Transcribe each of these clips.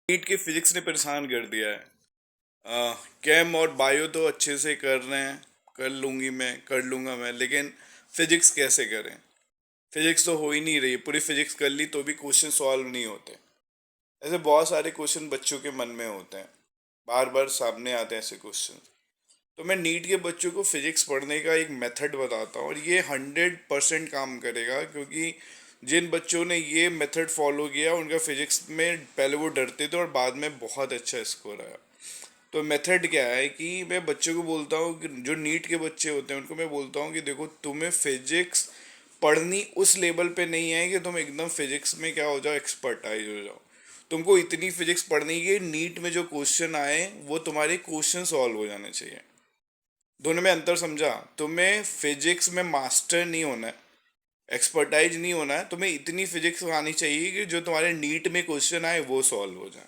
NEET की physics ने परेशान कर दिया है। केम और बायो तो अच्छे से कर रहे हैं, कर लूंगा मैं, लेकिन फिजिक्स कैसे करें? फिजिक्स तो हो ही नहीं रही, पूरी फिजिक्स कर ली तो भी क्वेश्चन सॉल्व नहीं होते। ऐसे बहुत सारे क्वेश्चन बच्चों के मन में होते हैं, बार बार सामने आते हैं ऐसे क्वेश्चन। तो मैं नीट के बच्चों को फिजिक्स पढ़ने का एक मेथड बताता हूँ और ये 100% काम करेगा, क्योंकि जिन बच्चों ने ये मेथड फॉलो किया उनका फिजिक्स में पहले वो डरते थे और बाद में बहुत अच्छा स्कोर आया। तो मेथड क्या है कि मैं बच्चों को बोलता हूँ कि जो नीट के बच्चे होते हैं उनको मैं बोलता हूँ कि देखो, तुम्हें फिजिक्स पढ़नी उस लेवल पे नहीं है कि तुम एकदम फिजिक्स में क्या हो जाओ, एक्सपर्टाइज हो जाओ। तुमको इतनी फिजिक्स पढ़नी है कि नीट में जो क्वेश्चन आए वो तुम्हारे क्वेश्चन सॉल्व हो जाने चाहिए। दोनों में अंतर समझा? तुम्हें फिजिक्स में मास्टर नहीं होना है, एक्सपर्टाइज नहीं होना है, तुम्हें इतनी फिजिक्स आनी चाहिए कि जो तुम्हारे नीट में क्वेश्चन आए वो सॉल्व हो जाए।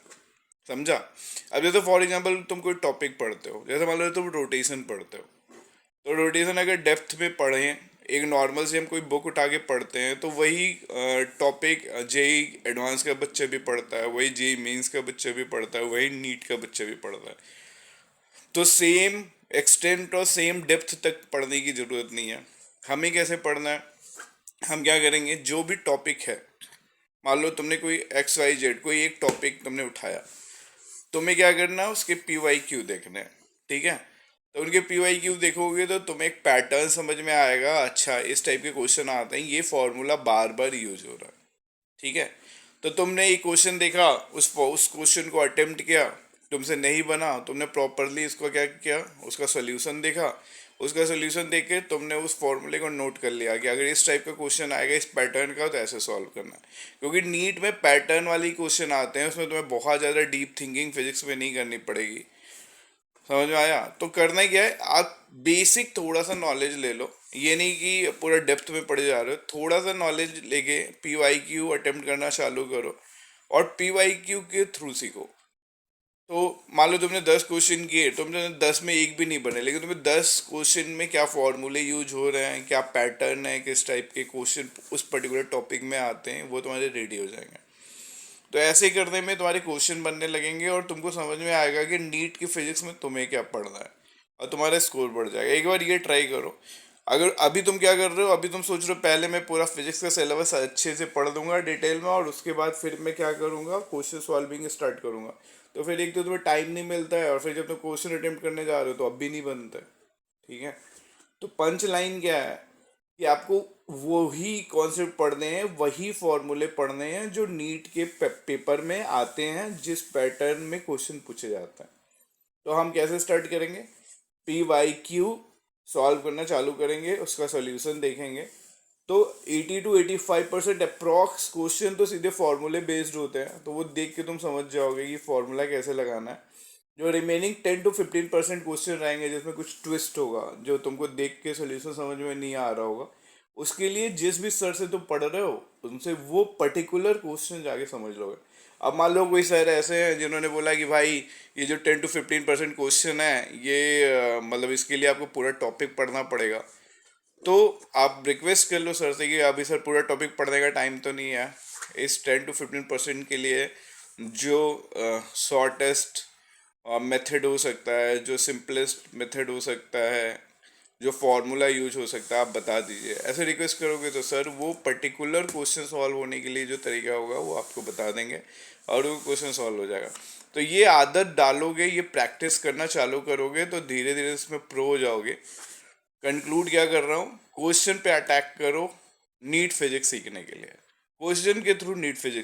समझा? अब जैसे फॉर एग्जांपल तुम कोई टॉपिक पढ़ते हो, जैसे मान लो तुम रोटेशन पढ़ते हो, तो रोटेशन अगर डेप्थ में पढ़ें, एक नॉर्मल से हम कोई बुक उठा के पढ़ते हैं, तो वही टॉपिक जेई एडवांस का बच्चा भी पढ़ता है, वही जेई मेंस का बच्चा भी पढ़ता है, वही नीट का बच्चा भी पढ़ता है। तो सेम एक्सटेंट और सेम डेप्थ तक पढ़ने की ज़रूरत नहीं है। हमें कैसे पढ़ना है? हम क्या करेंगे, जो भी टॉपिक है, मान लो तुमने कोई एक्स वाई जेड कोई एक टॉपिक तुमने उठाया, तुम्हें क्या करना है, उसके पी वाई क्यू देखने हैं। ठीक है? तो उनके पी वाई क्यू देखोगे तो तुम्हें एक पैटर्न समझ में आएगा, अच्छा इस टाइप के क्वेश्चन आते हैं, ये फॉर्मूला बार बार यूज हो रहा है। ठीक है? तो तुमने एक क्वेश्चन देखा, उस क्वेश्चन को अटेम्प्ट किया, तुमसे नहीं बना, तुमने प्रॉपरली इसको क्या किया, उसका सोल्यूशन देखा, उसका सोल्यूशन देख के तुमने उस फॉर्मूले को नोट कर लिया कि अगर इस टाइप का क्वेश्चन आएगा इस पैटर्न का तो ऐसे सॉल्व करना है। क्योंकि नीट में पैटर्न वाली क्वेश्चन आते हैं, उसमें तुम्हें बहुत ज़्यादा डीप थिंकिंग फिजिक्स में नहीं करनी पड़ेगी। समझ में आया? तो करना क्या है, आप बेसिक थोड़ा सा नॉलेज ले लो, ये नहीं कि पूरा डेप्थ में पढ़े जा रहे हो, थोड़ा सा नॉलेज लेके पी वाई क्यू अटेम्प्ट करना चालू करो और पी वाई क्यू के थ्रू सीखो। तो मान लो तुमने 10 क्वेश्चन किए, तुमने 10 में एक भी नहीं बने, लेकिन तुम्हें 10 क्वेश्चन में क्या फॉर्मूले यूज हो रहे हैं, क्या पैटर्न है, किस टाइप के क्वेश्चन उस पर्टिकुलर टॉपिक में आते हैं, वो तुम्हारे रेडी हो जाएंगे। तो ऐसे करने में तुम्हारे क्वेश्चन बनने लगेंगे और तुमको समझ में आएगा कि नीट की फिजिक्स में तुम्हें क्या पढ़ना है, और तुम्हारा स्कोर बढ़ जाएगा। एक बार ये ट्राई करो। अगर अभी तुम क्या कर रहे हो, अभी तुम सोच रहे हो पहले मैं पूरा फिजिक्स का सिलेबस अच्छे से पढ़ दूंगा डिटेल में और उसके बाद फिर मैं क्या करूंगा, क्वेश्चन सॉल्विंग स्टार्ट करूंगा। तो फिर एक तो तुम्हें टाइम नहीं मिलता है, और फिर जब तुम क्वेश्चन अटेम्प्ट करने जा रहे हो तो अब भी नहीं बनता है। ठीक है? तो पंच लाइन क्या है कि आपको वही कॉन्सेप्ट पढ़ने हैं, वही फॉर्मूले पढ़ने हैं जो नीट के पेपर में आते हैं, जिस पैटर्न में क्वेश्चन पूछे जाते हैं। तो हम कैसे स्टार्ट करेंगे, पी वाई क्यू सॉल्व करना चालू करेंगे, उसका सॉल्यूशन देखेंगे। तो 80 to 85% अप्रॉक्स क्वेश्चन तो सीधे फॉर्मूले बेस्ड होते हैं, तो वो देख के तुम समझ जाओगे कि फॉर्मूला कैसे लगाना है। जो रिमेनिंग 10 to 15% क्वेश्चन रहेंगे जिसमें कुछ ट्विस्ट होगा, जो तुमको देख के सोल्यूशन समझ में नहीं आ रहा होगा, उसके लिए जिस भी सर से तुम पढ़ रहे हो उनसे वो पर्टिकुलर क्वेश्चन जाके समझ लोगे। अब मान लो कोई सर ऐसे हैं जिन्होंने बोला कि भाई ये जो 10 to 15% क्वेश्चन है ये मतलब इसके लिए आपको पूरा टॉपिक पढ़ना पड़ेगा। तो आप रिक्वेस्ट कर लो सर से कि अभी सर पूरा टॉपिक पढ़ने का टाइम तो नहीं है, इस 10 to 15% के लिए जो शॉर्टेस्ट मेथड हो सकता है, जो सिंपलेस्ट मेथड हो सकता है, जो फॉर्मूला यूज हो सकता है, आप बता दीजिए। ऐसे रिक्वेस्ट करोगे तो सर वो पर्टिकुलर क्वेश्चन सॉल्व होने के लिए जो तरीका होगा वो आपको बता देंगे और वो क्वेश्चन सॉल्व हो जाएगा। तो ये आदत डालोगे, ये प्रैक्टिस करना चालू करोगे तो धीरे धीरे इसमें प्रो हो जाओगे। कंक्लूड क्या कर रहा हूँ, क्वेश्चन पे अटैक करो नीट फिजिक्स सीखने के लिए, क्वेश्चन के थ्रू नीट फिजिक्स